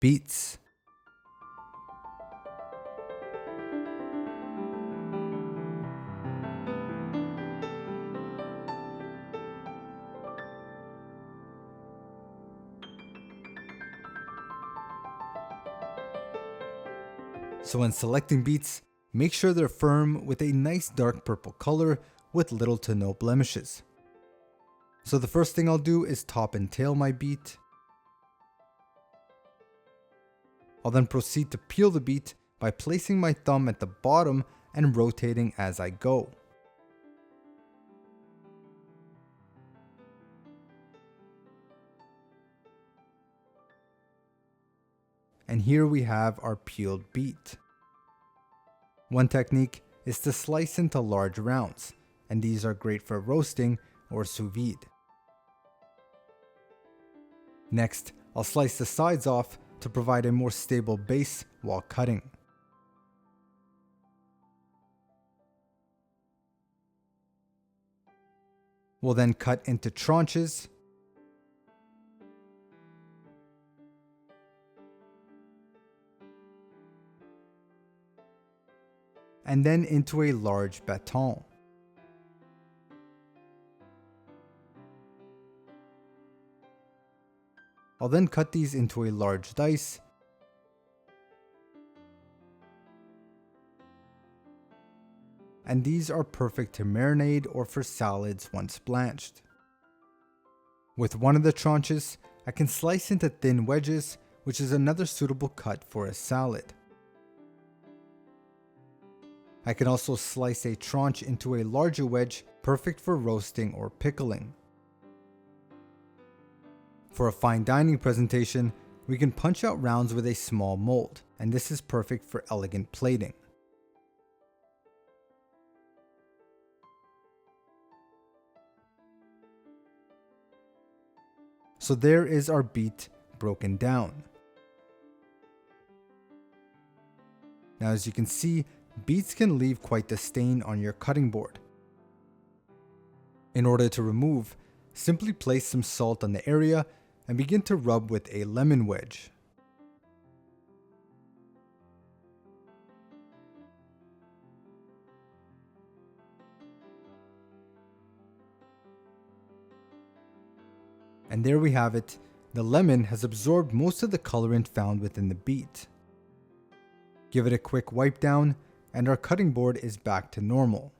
Beets. So when selecting beets, make sure they're firm with a nice dark purple color with little to no blemishes. So the first thing I'll do is top and tail my beet. I'll then proceed to peel the beet by placing my thumb at the bottom and rotating as I go. And here we have our peeled beet. One technique is to slice into large rounds, and these are great for roasting or sous vide. Next, I'll slice the sides off to provide a more stable base while cutting. We'll then cut into tranches. And then into a large baton. I'll then cut these into a large dice. And these are perfect to marinate or for salads once blanched. With one of the tranches, I can slice into thin wedges, which is another suitable cut for a salad. I can also slice a tranche into a larger wedge, perfect for roasting or pickling. For a fine dining presentation, we can punch out rounds with a small mold, and this is perfect for elegant plating. So there is our beet broken down. Now as you can see, beets can leave quite the stain on your cutting board. In order to remove, simply place some salt on the area and begin to rub with a lemon wedge. And there we have it. The lemon has absorbed most of the colorant found within the beet. Give it a quick wipe down and our cutting board is back to normal.